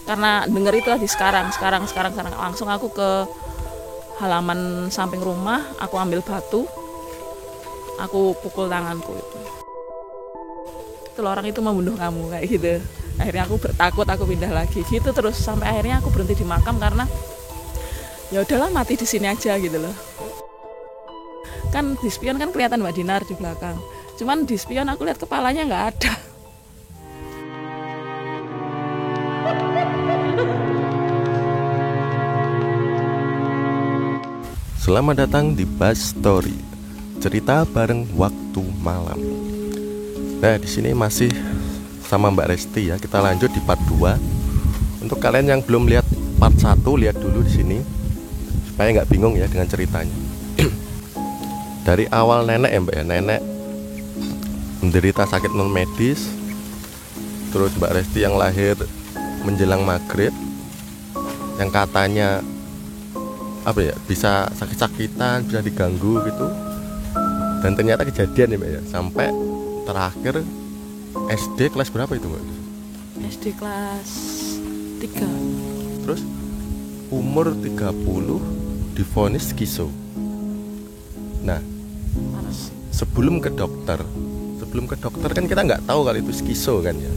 Karena denger itu tadi sekarang langsung aku ke halaman samping rumah, aku ambil batu, aku pukul tanganku itu orang itu membunuh kamu kayak gitu. Akhirnya aku takut, aku pindah lagi gitu terus sampai akhirnya aku berhenti di makam karena ya udahlah mati di sini aja gitu loh. Kan di spion kan kelihatan Mbak Dinar di belakang, cuman di spion aku lihat kepalanya nggak ada. Selamat datang di Buzz Story, cerita bareng waktu malam. Nah, di sini masih sama Mbak Resti ya. Kita lanjut di part 2. Untuk kalian yang belum lihat part 1, lihat dulu di sini supaya nggak bingung ya dengan ceritanya. Dari awal nenek ya Mbak ya, nenek menderita sakit non medis. Terus Mbak Resti yang lahir menjelang maghrib, yang katanya bisa sakit-sakitan, bisa diganggu gitu. Dan ternyata kejadian ya Mbak ya. Sampai terakhir SD kelas berapa itu Mbak? SD kelas 3. Terus umur 30 divonis skizo. Nah, sebelum ke dokter kan kita nggak tahu kalau itu skizo kan ya.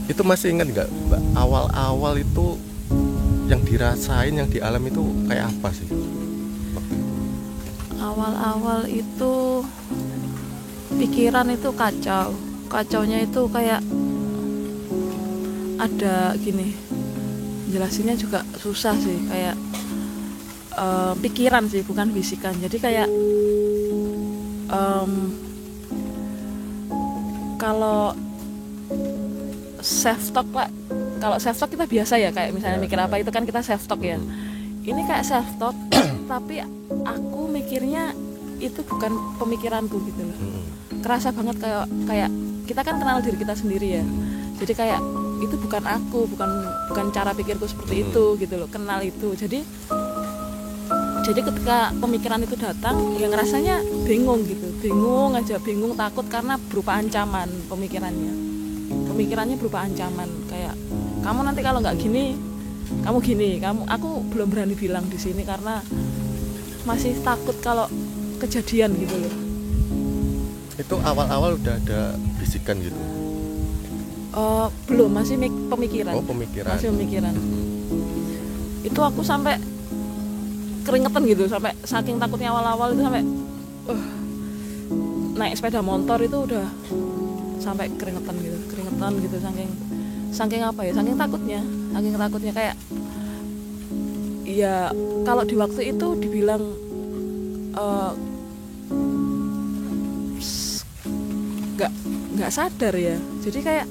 Itu masih ingat nggak Mbak, awal-awal itu yang dirasain, yang dialami itu kayak apa sih? Awal-awal itu pikiran itu kacaunya itu kayak ada gini, jelasinnya juga susah sih, kayak pikiran sih bukan bisikan. Jadi kayak kalau self talk Pak, kalau self talk kita biasa ya, kayak misalnya mikir apa itu kan kita self talk ya. Ini kayak self talk tapi aku mikirnya itu bukan pemikiranku gitu loh. Kerasa banget kayak kita kan kenal diri kita sendiri ya. Jadi kayak itu bukan aku, bukan cara pikirku seperti itu gitu loh. Kenal itu. Jadi ketika pemikiran itu datang, ya ngerasanya bingung gitu. Bingung, takut karena berupa ancaman pemikirannya berupa ancaman, kayak kamu nanti kalau nggak gini, kamu gini, aku belum berani bilang di sini karena masih takut kalau kejadian gitu loh. Itu awal-awal udah ada bisikan gitu? Belum, masih pemikiran. Masih pemikiran. Itu aku sampai keringetan gitu, sampai saking takutnya awal-awal itu sampai naik sepeda motor itu udah sampai keringetan gitu saking apa ya, saking takutnya kayak ya kalau di waktu itu dibilang nggak sadar ya, jadi kayak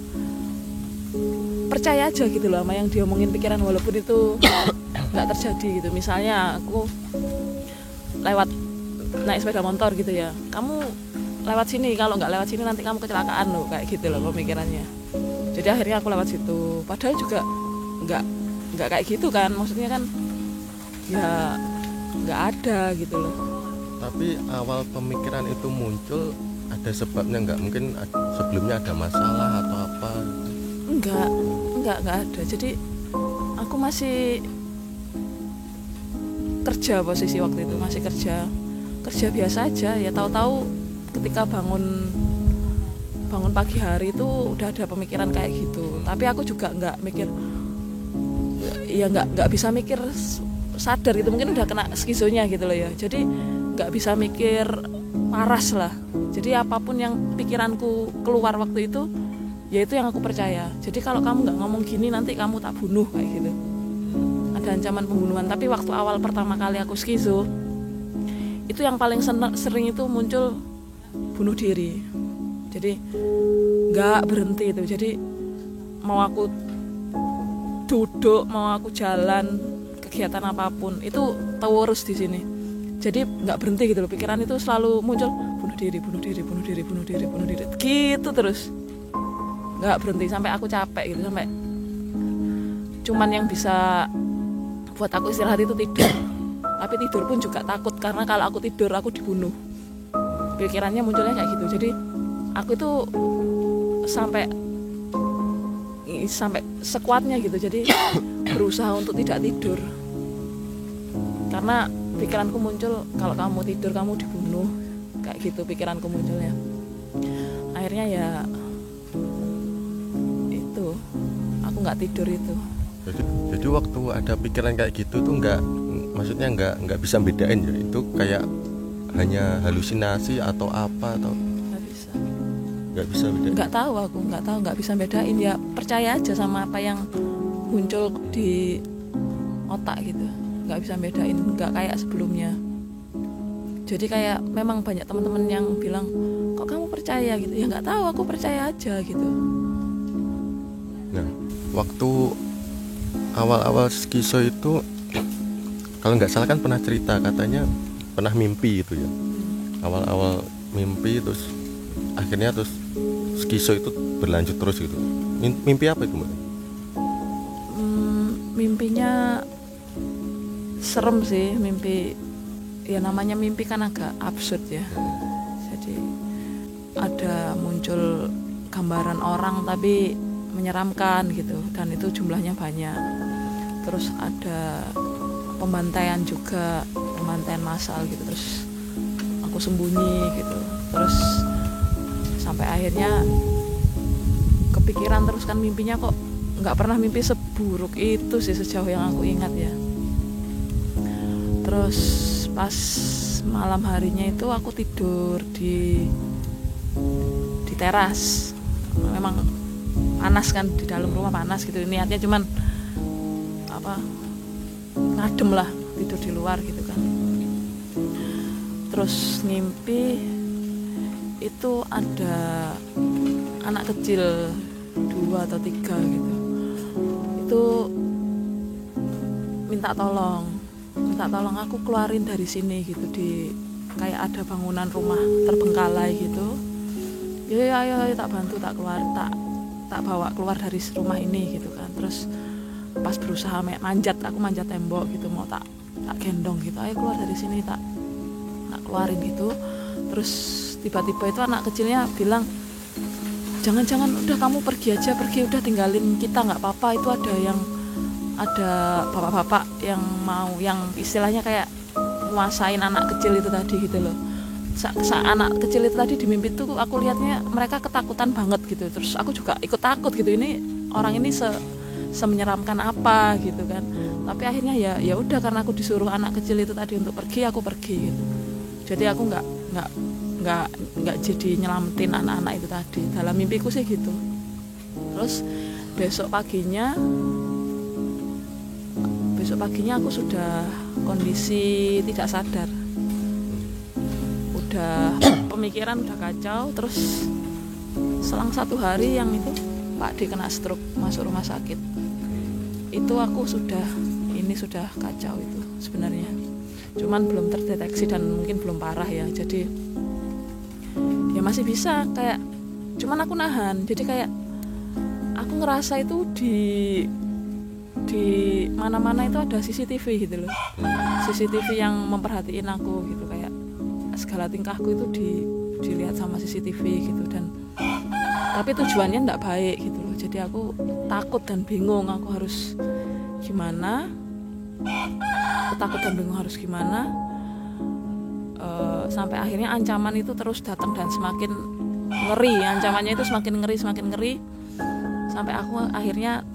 percaya aja gitu loh sama yang diomongin pikiran walaupun itu nggak terjadi gitu. Misalnya aku lewat naik sepeda motor gitu ya, kamu lewat sini, kalau nggak lewat sini nanti kamu kecelakaan loh, kayak gitu loh pemikirannya. Jadi akhirnya aku lewat situ, padahal juga nggak kayak gitu kan, maksudnya kan ya nggak ada gitu loh. Tapi awal pemikiran itu muncul ada sebabnya nggak? Mungkin sebelumnya ada masalah atau apa? Enggak ada. Jadi aku masih kerja, posisi waktu itu masih kerja biasa aja ya. Tahu-tahu ketika bangun pagi hari itu udah ada pemikiran kayak gitu. Tapi aku juga nggak mikir, ya nggak bisa mikir sadar gitu, mungkin udah kena skizonya gitu loh ya. Jadi nggak bisa mikir waras lah. Jadi apapun yang pikiranku keluar waktu itu, ya itu yang aku percaya. Jadi kalau kamu nggak ngomong gini nanti kamu tak bunuh, kayak gitu. Ada ancaman pembunuhan. Tapi waktu awal pertama kali aku skizo, itu yang paling sering itu muncul bunuh diri. Jadi nggak berhenti itu. Jadi mau aku duduk, mau aku jalan, kegiatan apapun itu terus di sini. Jadi nggak berhenti gitu loh, pikiran itu selalu muncul bunuh diri gitu terus, nggak berhenti sampai aku capek gitu, sampai cuman yang bisa buat aku istirahat itu tidur. Tapi tidur pun juga takut karena kalau aku tidur aku dibunuh, pikirannya munculnya kayak gitu. Jadi aku itu sampai sampai sekuatnya gitu. Jadi berusaha untuk tidak tidur karena pikiranku muncul kalau kamu tidur kamu dibunuh, kayak gitu pikiranku munculnya. Akhirnya ya itu aku nggak tidur itu. Jadi waktu ada pikiran kayak gitu tuh maksudnya nggak bisa bedain ya, itu kayak hanya halusinasi atau apa atau nggak bisa bedain? Nggak bisa bedain, ya percaya aja sama apa yang muncul di otak gitu, nggak bisa bedain, nggak kayak sebelumnya. Jadi kayak memang banyak teman-teman yang bilang kok kamu percaya gitu, ya nggak tahu, aku percaya aja gitu. Nah, waktu awal-awal skizo itu kalau nggak salah kan pernah cerita katanya pernah mimpi gitu ya. Awal-awal mimpi terus akhirnya terus skizo itu berlanjut terus gitu. Mimpi apa itu, Mbak? Mimpinya serem sih, mimpi ya namanya mimpi kan agak absurd ya. Jadi ada muncul gambaran orang tapi menyeramkan gitu, dan itu jumlahnya banyak. Terus ada pembantaian juga, pembantaian massal gitu, terus aku sembunyi gitu. Terus sampai akhirnya kepikiran terus kan mimpinya kok nggak pernah mimpi seburuk itu sih sejauh yang aku ingat ya. Terus pas malam harinya itu aku tidur di teras. Memang panas kan, di dalam rumah panas gitu, niatnya cuman ngadem lah, tidur di luar gitu kan. Terus ngimpi itu ada anak kecil 2 atau 3 gitu, itu minta tolong aku keluarin dari sini gitu, di kayak ada bangunan rumah terbengkalai gitu. Ya ayo tak bantu, tak bawa keluar dari rumah ini gitu kan. Terus pas berusaha aku manjat tembok gitu, mau tak gendong gitu, ayo keluar dari sini, tak keluarin gitu. Terus tiba-tiba itu anak kecilnya bilang, jangan udah kamu pergi aja, udah tinggalin kita, nggak apa-apa. Itu ada bapak-bapak yang istilahnya kayak nguasain anak kecil itu tadi gitu loh. Anak kecil itu tadi di mimpi tuh aku lihatnya mereka ketakutan banget gitu. Terus aku juga ikut takut gitu, ini orang ini semenyeramkan apa gitu kan. Tapi akhirnya ya udah, karena aku disuruh anak kecil itu tadi untuk pergi, aku pergi gitu. Jadi aku nggak jadi nyelamatin anak-anak itu tadi, dalam mimpiku sih gitu. Terus besok paginya aku sudah kondisi tidak sadar, udah pemikiran udah kacau. Terus selang 1 hari yang itu Pak D kena stroke, masuk rumah sakit. Itu aku sudah kacau itu sebenarnya, cuman belum terdeteksi dan mungkin belum parah ya. Jadi ya masih bisa kayak, cuman aku nahan. Jadi kayak aku ngerasa itu di mana-mana itu ada CCTV gitu loh, CCTV yang memperhatiin aku gitu, kayak segala tingkahku itu dilihat sama CCTV gitu. Dan tapi tujuannya nggak baik gitu loh. Jadi aku takut dan bingung, aku harus gimana. Sampai akhirnya ancaman itu terus datang dan semakin ngeri, ancamannya itu semakin ngeri. Sampai aku akhirnya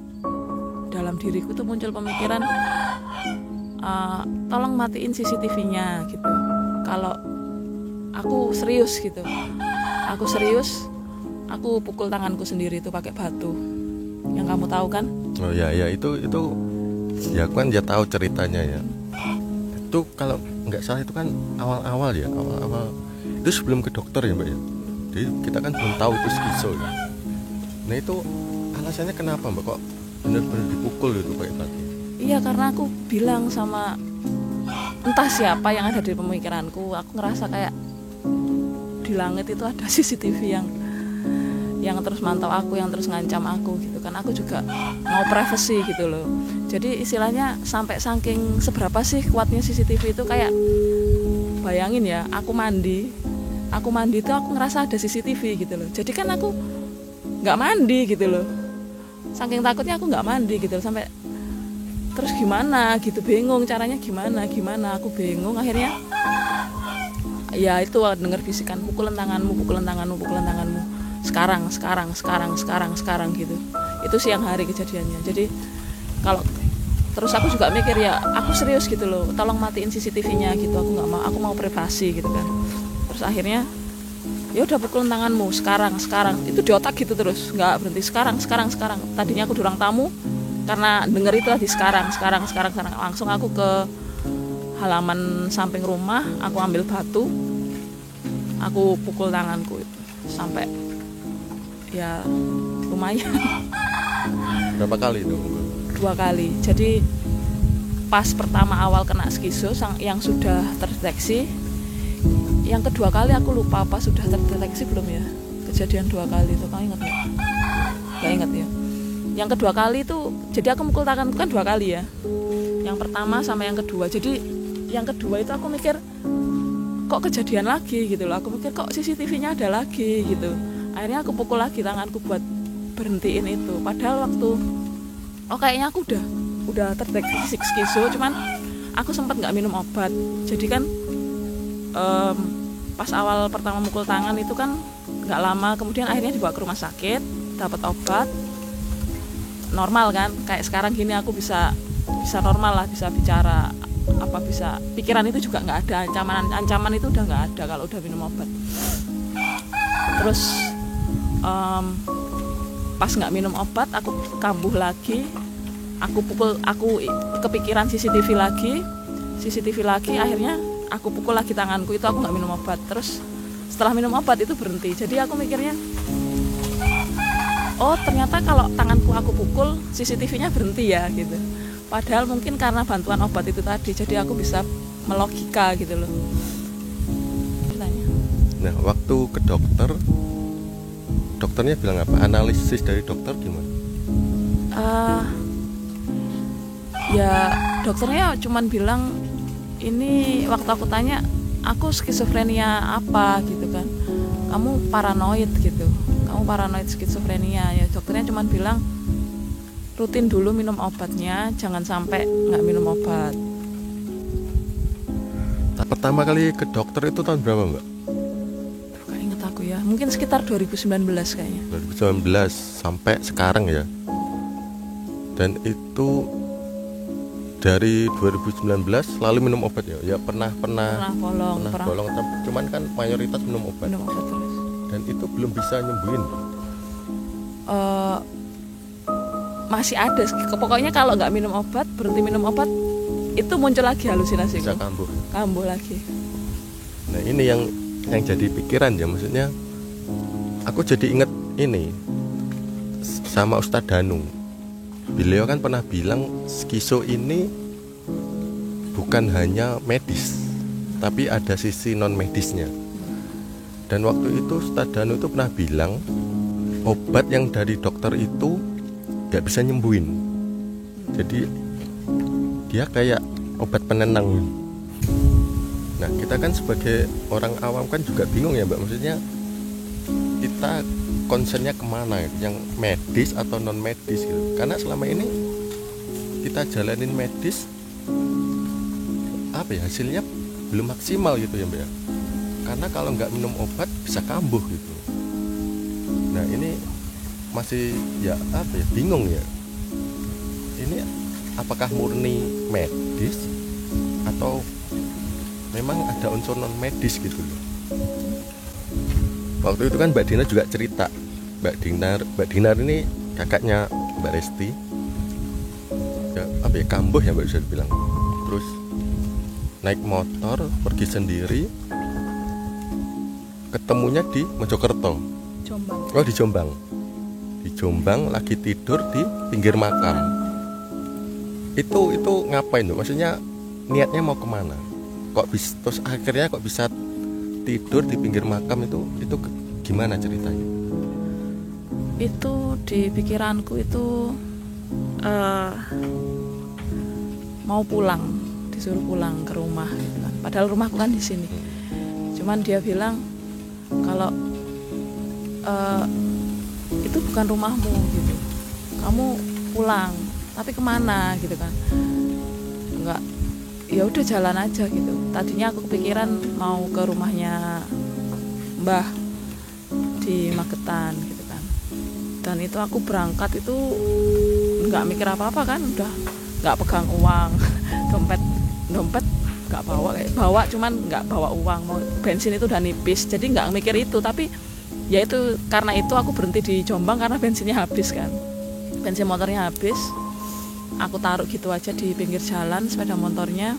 dalam diriku tuh muncul pemikiran, tolong matiin CCTV-nya gitu. Kalau aku serius, aku pukul tanganku sendiri itu pakai batu, yang kamu tahu kan? Oh ya itu ya aku kan ya tahu ceritanya ya. Itu kalau nggak salah itu kan awal itu sebelum ke dokter ya, Mbak ya. Jadi kita kan belum tahu itu skizo ya. Nah itu alasannya kenapa, Mbak, kok benar-benar dipukul itu pakai batu? Iya, karena aku bilang sama entah siapa yang ada di pemikiranku, aku ngerasa kayak di langit itu ada CCTV yang terus mantau aku, yang terus ngancam aku gitu kan. Aku juga mau privacy gitu loh. Jadi istilahnya sampai saking seberapa sih kuatnya CCTV itu, kayak bayangin ya, aku mandi itu aku ngerasa ada CCTV gitu loh. Jadi kan aku nggak mandi gitu loh, saking takutnya aku nggak mandi gitu sampai terus gimana gitu, bingung caranya gimana aku bingung. Akhirnya ya itu denger bisikan, pukulan tanganmu, sekarang gitu. Itu siang hari kejadiannya. Jadi kalau terus aku juga mikir ya aku serius gitu loh, tolong matiin CCTV-nya gitu, aku nggak mau, aku mau privasi gitu kan. Terus akhirnya ya udah pukulan tanganmu sekarang itu di otak gitu terus nggak berhenti, sekarang. Tadinya aku di ruang tamu karena denger itu lagi sekarang. Langsung aku ke halaman samping rumah, aku ambil batu, aku pukul tanganku itu sampai ya lumayan. Berapa kali itu? 2 kali. Jadi pas pertama awal kena skizo yang sudah terdeteksi, yang kedua kali aku lupa apa sudah terdeteksi belum ya. Kejadian 2 kali itu, kamu ingat nggak? Nggak ingat ya. Yang kedua kali itu, jadi aku mukul tanganku kan 2 kali ya. Yang pertama sama yang kedua. Jadi yang kedua itu aku mikir kok kejadian lagi gitu loh. Aku mikir kok CCTV-nya ada lagi gitu. Akhirnya aku pukul lagi tanganku buat berhentiin itu. Padahal waktu kayaknya aku udah terdeteksi skizo, cuman aku sempat nggak minum obat. Jadi kan pas awal pertama mukul tangan itu kan nggak lama, kemudian akhirnya dibawa ke rumah sakit, dapat obat, normal kan, kayak sekarang gini aku bisa normal lah, bisa bicara, bisa pikiran itu juga nggak ada, ancaman itu udah nggak ada kalau udah minum obat. Terus pas nggak minum obat aku kambuh lagi, aku kepikiran CCTV lagi, akhirnya aku pukul lagi tanganku itu, aku nggak minum obat. Terus setelah minum obat itu berhenti. Jadi aku mikirnya ternyata kalau tanganku aku pukul CCTV-nya berhenti ya gitu. Padahal mungkin karena bantuan obat itu tadi, jadi aku bisa melogika gitu loh. Nah, waktu ke dokternya bilang apa? Analisis dari dokter gimana? Ya dokternya cuman bilang, ini waktu aku tanya aku skizofrenia apa gitu kan, kamu paranoid skizofrenia ya. Dokternya cuman bilang rutin dulu minum obatnya, jangan sampai nggak minum obat. Pertama kali ke dokter itu tahun berapa Mbak? Gak inget aku ya, mungkin sekitar 2019 kayaknya. 2019 sampai sekarang ya. Dan itu dari 2019 lalu minum obat ya? Ya pernah bolong, cuman kan mayoritas minum obat terus. Dan itu belum bisa nyembuhin. Masih ada, pokoknya kalau nggak minum obat, berhenti minum obat, itu muncul lagi halusinasi. Bisa kambuh lagi. Nah ini yang jadi pikiran ya, maksudnya aku jadi inget ini sama Ustadz Danu. Beliau kan pernah bilang skizo ini bukan hanya medis, tapi ada sisi non medisnya. Dan waktu itu Ustadz Danu itu pernah bilang obat yang dari dokter itu gak bisa nyembuhin. Jadi dia kayak obat penenang. Nah kita kan sebagai orang awam kan juga bingung ya Mbak, maksudnya kita concernnya kemana, yang medis atau non medis gitu. Karena selama ini kita jalanin medis, hasilnya belum maksimal gitu ya Mbak. Karena kalau nggak minum obat bisa kambuh gitu. Nah ini masih bingung ya. Ini apakah murni medis atau memang ada unsur non medis gitu loh. Waktu itu kan Mbak Dinar juga cerita. Mbak Dinar ini kakaknya Mbak Resti. Ya kambuh ya Mbak bisa dibilang. Terus naik motor pergi sendiri, ketemunya di Mojokerto. Di Jombang. Di Jombang lagi tidur di pinggir makam. Itu ngapain tuh? Maksudnya niatnya mau kemana? Terus akhirnya kok bisa tidur di pinggir makam itu gimana ceritanya? Itu di pikiranku itu mau pulang, disuruh pulang ke rumah gitu kan. Padahal rumahku kan di sini. Cuman dia bilang kalau itu bukan rumahmu gitu. kamu pulang, tapi kemana gitu kan. Enggak, ya udah jalan aja gitu. Tadinya aku kepikiran mau ke rumahnya Mbah di Magetan gitu kan. Dan itu aku berangkat itu nggak mikir apa-apa kan, udah nggak pegang uang, dompet nggak bawa, kayak bawa cuman nggak bawa uang, mau bensin itu udah nipis, jadi nggak mikir itu. Tapi ya itu, karena itu aku berhenti di Jombang karena bensinnya habis kan, bensin motornya habis. Aku taruh gitu aja di pinggir jalan sepeda motornya.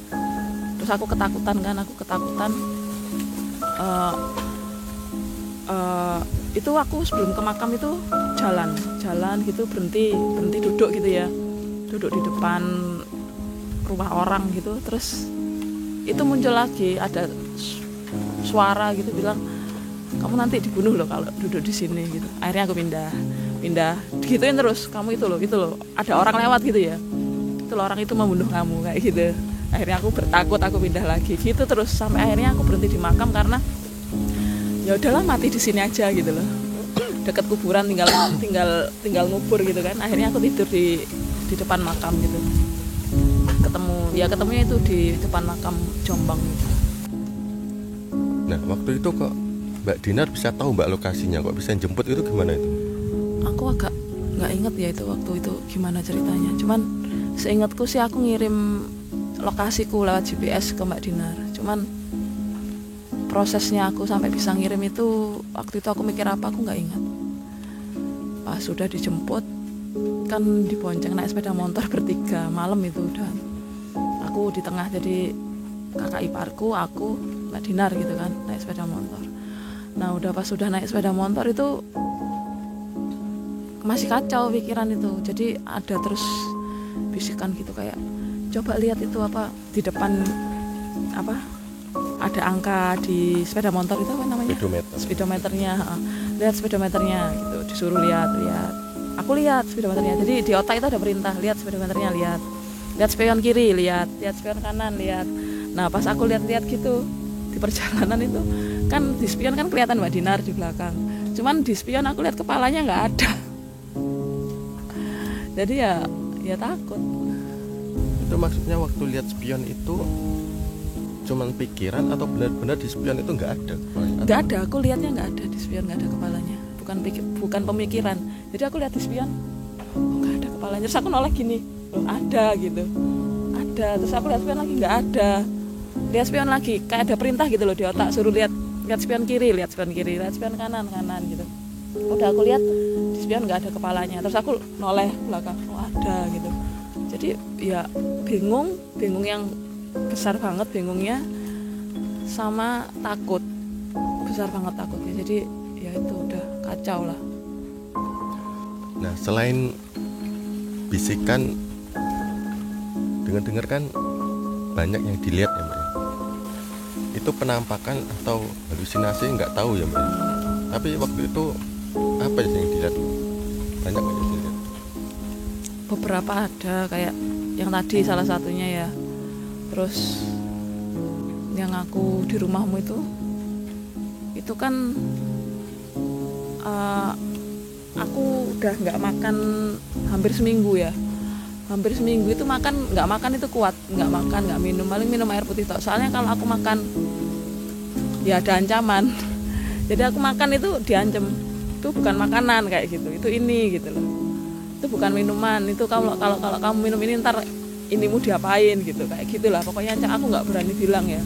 Terus aku ketakutan kan, itu aku sebelum ke makam itu jalan gitu, berhenti duduk gitu ya, duduk di depan rumah orang gitu. Terus itu muncul lagi, ada suara gitu bilang, kamu nanti dibunuh loh kalau duduk di sini gitu. Akhirnya aku pindah gituin terus, kamu itu loh ada orang lewat gitu ya, itu loh orang itu membunuh kamu kayak gitu. Akhirnya aku bertakut, aku pindah lagi gitu terus sampai akhirnya aku berhenti di makam karena ya udahlah mati di sini aja gitu loh, dekat kuburan, tinggal ngubur gitu kan. Akhirnya aku tidur di depan makam gitu, ketemunya itu di depan makam Jombang gitu. Nah waktu itu kok Mbak Dinar bisa tahu Mbak lokasinya, kok bisa jemput itu gimana itu? Aku agak nggak inget ya itu waktu itu gimana ceritanya, cuman seingatku sih aku ngirim lokasiku lewat GPS ke Mbak Dinar. Cuman prosesnya aku sampai bisa ngirim itu, waktu itu aku mikir apa aku nggak ingat. Pas sudah dijemput kan, dibonceng naik sepeda motor bertiga malam itu, udah aku di tengah, jadi kakak iparku, aku, Mbak Dinar gitu kan, naik sepeda motor. Nah udah pas sudah naik sepeda motor itu masih kacau pikiran itu, jadi ada terus bisikan gitu kayak, coba lihat itu apa di depan, apa ada angka di sepeda motor itu, apa namanya, speedometernya, lihat speedometernya gitu, disuruh lihat. Aku lihat speedometernya, jadi di otak itu ada perintah, lihat speedometernya, lihat spion kiri, lihat spion kanan, lihat. Nah pas aku lihat gitu di perjalanan itu kan, di spion kan kelihatan Mbak Dinar di belakang, cuman di spion aku lihat kepalanya nggak ada. Jadi ya takut. Itu maksudnya waktu lihat spion itu cuman pikiran atau benar-benar di spion itu nggak ada kepalanya? Nggak ada, aku lihatnya nggak ada di spion, nggak ada kepalanya, bukan pemikiran. Jadi aku lihat di spion, nggak ada kepalanya. Terus aku noleh gini, loh ada gitu, ada. Terus aku lihat spion lagi, nggak ada. Lihat spion lagi, kayak ada perintah gitu loh di otak, suruh lihat spion kiri, lihat spion kanan gitu. Udah aku lihat di spion nggak ada kepalanya. Terus aku noleh belakang, oh ada gitu. Jadi ya bingung yang besar banget bingungnya, sama takut, besar banget takutnya. Jadi ya itu udah kacau lah. Nah selain bisikan, dengar kan banyak yang dilihat ya Mbak, itu penampakan atau halusinasi nggak tahu ya Mbak. Tapi waktu itu apa sih yang dilihat? Banyak yang dilihat. Beberapa ada, kayak yang tadi salah satunya ya. Terus yang aku di rumahmu itu kan aku udah nggak makan hampir seminggu ya. Hampir seminggu itu nggak makan itu kuat, nggak makan, nggak minum, paling minum air putih tok. Soalnya kalau aku makan ya ada ancaman. Jadi aku makan itu diancam, itu bukan makanan kayak gitu, itu ini gitu loh. Itu bukan minuman, itu kalau kamu minum ini ntar inimu diapain gitu, kayak gitulah. Pokoknya aku nggak berani bilang ya.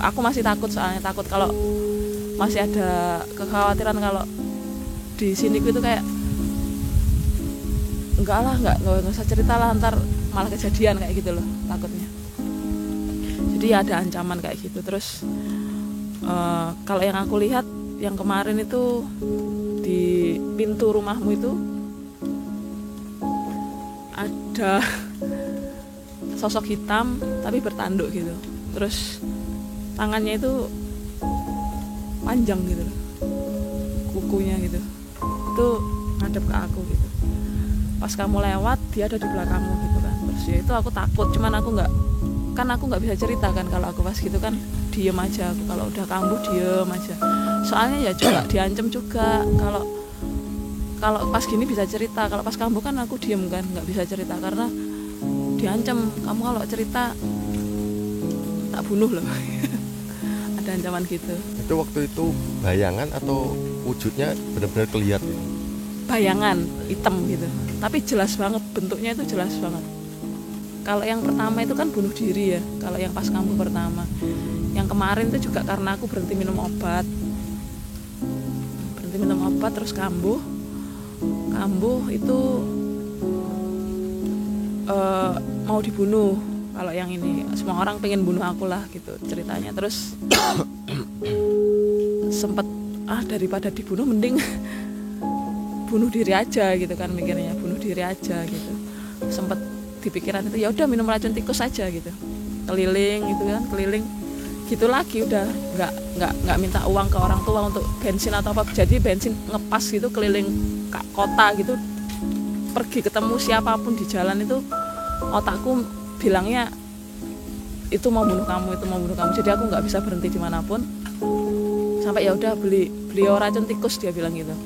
Aku masih takut, soalnya takut kalau masih ada kekhawatiran kalau di sini itu kayak nggak usah cerita lah, ntar malah kejadian kayak gitu loh, takutnya. Jadi ya ada ancaman kayak gitu. Terus kalau yang aku lihat yang kemarin itu di pintu rumahmu itu ada sosok hitam tapi bertanduk gitu, terus tangannya itu panjang gitu loh, kukunya gitu, itu ngadep ke aku gitu. Pas kamu lewat dia ada di belakangmu gitu kan. Terus ya itu aku takut, cuman aku nggak bisa cerita kan kalau aku pas gitu kan, diem aja aku. Kalau udah kambuh diem aja, soalnya ya juga diancam juga kalau pas gini bisa cerita, kalau pas kambuh kan aku diem kan, nggak bisa cerita karena diancam, kamu kalau cerita tak bunuh loh. Ada ancaman gitu. Itu waktu itu bayangan atau wujudnya benar-benar kelihatan? Bayangan hitam gitu, tapi jelas banget, bentuknya itu jelas banget. Kalau yang pertama itu kan bunuh diri ya, kalau yang pas kambuh pertama. Yang kemarin itu juga karena aku berhenti minum obat terus kambuh itu mau dibunuh. Kalau yang ini semua orang pengen bunuh aku lah gitu ceritanya. Terus sempet daripada dibunuh mending bunuh diri aja gitu kan, mikirnya bunuh diri aja gitu. Sempet di pikiran itu ya udah minum racun tikus aja gitu, keliling gitu kan, keliling gitu lagi, udah nggak minta uang ke orang tua untuk bensin atau apa. Jadi bensin ngepas gitu keliling kota gitu, pergi ketemu siapapun di jalan itu otakku bilangnya itu mau bunuh kamu. Jadi aku nggak bisa berhenti dimanapun sampai ya udah beli racun tikus, dia bilang gitu.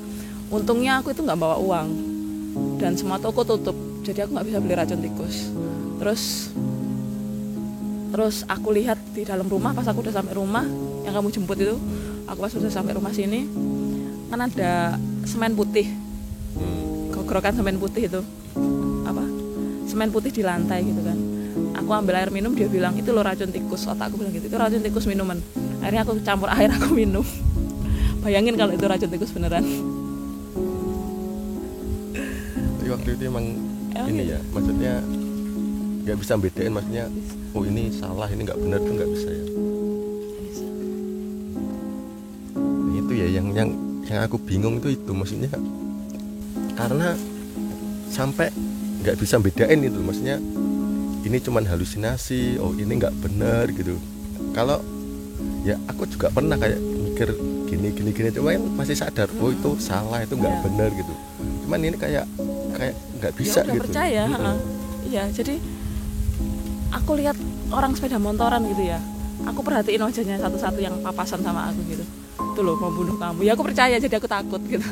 Untungnya aku itu nggak bawa uang dan semua toko tutup, jadi aku nggak bisa beli racun tikus. Terus aku lihat di dalam rumah, pas aku udah sampai rumah yang kamu jemput itu, aku pas udah sampai rumah sini kan ada semen putih, gogorokan semen putih itu, semen putih di lantai gitu kan. Aku ambil air minum, dia bilang itu lo racun tikus. Otakku bilang gitu, itu racun tikus minuman. Akhirnya aku campur air, aku minum. Bayangin kalau itu racun tikus beneran. Tapi waktu itu emang ini ya, maksudnya nggak bisa bedain, maksudnya oh ini salah, ini nggak benar, tuh nggak bisa ya. Nah, itu ya yang aku bingung itu maksudnya karena sampai nggak bisa bedain itu, maksudnya ini cuman halusinasi, oh ini nggak benar gitu. Kalau ya aku juga pernah kayak mikir gini cuman masih sadar oh itu salah, itu nggak benar gitu. Cuman ini kayak nggak bisa ya udah gitu. Percaya, iya. Jadi aku lihat orang sepeda motoran gitu ya, aku perhatiin wajahnya satu-satu yang papasan sama aku gitu. Tuh loh mau bunuh kamu. Ya aku percaya, jadi aku takut gitu.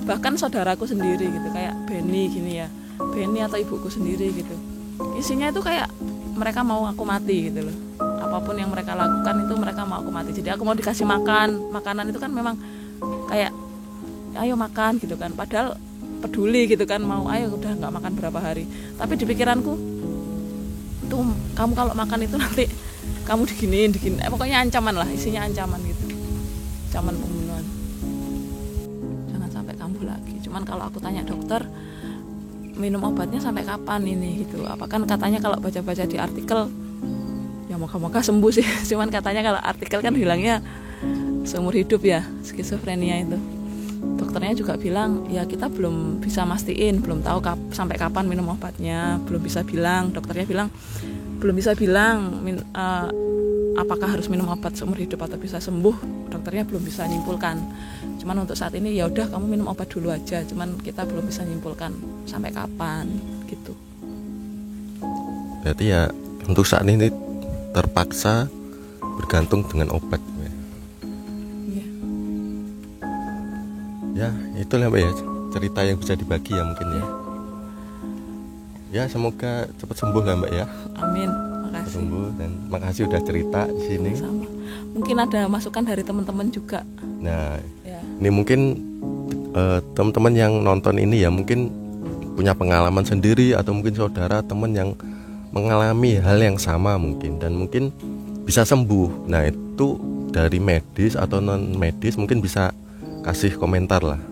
Bahkan saudaraku sendiri gitu, kayak Benny gini ya, Benny atau ibuku sendiri gitu. Isinya itu kayak mereka mau aku mati gitu loh. Apapun yang mereka lakukan itu mereka mau aku mati. Jadi aku mau dikasih makanan itu kan memang kayak ayo makan gitu kan. Padahal peduli gitu kan, mau ayo udah nggak makan berapa hari. Tapi di pikiranku tuh kamu kalau makan itu nanti kamu diginiin. Pokoknya ancaman lah, isinya ancaman gitu. Ancaman pembunuhan. Jangan sampai kambuh lagi. Cuman kalau aku tanya dokter, minum obatnya sampai kapan ini gitu. Apa kan katanya kalau baca-baca di artikel ya moga-moga sembuh sih. Cuman katanya kalau artikel kan bilangnya seumur hidup ya, skizofrenia itu. Dokternya juga bilang ya kita belum bisa mastiin, belum tahu sampai kapan minum obatnya, belum bisa bilang. Dokternya bilang belum bisa bilang apakah harus minum obat seumur hidup atau bisa sembuh. Dokternya belum bisa nyimpulkan. Cuman untuk saat ini ya udah kamu minum obat dulu aja. Cuman kita belum bisa nyimpulkan sampai kapan gitu. Berarti ya untuk saat ini terpaksa bergantung dengan obat. Ya itulah Mbak ya, cerita yang bisa dibagi ya mungkin ya. Ya semoga cepat sembuh lah Mbak ya. Amin, makasih. Sembuh dan makasih udah cerita di sini. Sama. Mungkin ada masukan dari teman-teman juga. Nah, ya. Ini mungkin teman-teman yang nonton ini ya mungkin punya pengalaman sendiri atau mungkin saudara teman yang mengalami hal yang sama mungkin dan mungkin bisa sembuh. Nah itu dari medis atau non medis mungkin bisa kasih komentar lah,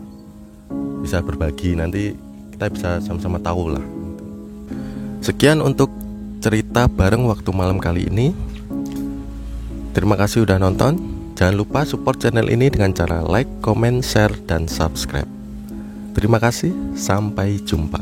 bisa berbagi, nanti kita bisa sama-sama tahu lah. Sekian untuk cerita bareng waktu malam kali ini. Terima kasih udah nonton. Jangan lupa support channel ini dengan cara like, comment, share, dan subscribe. Terima kasih, sampai jumpa.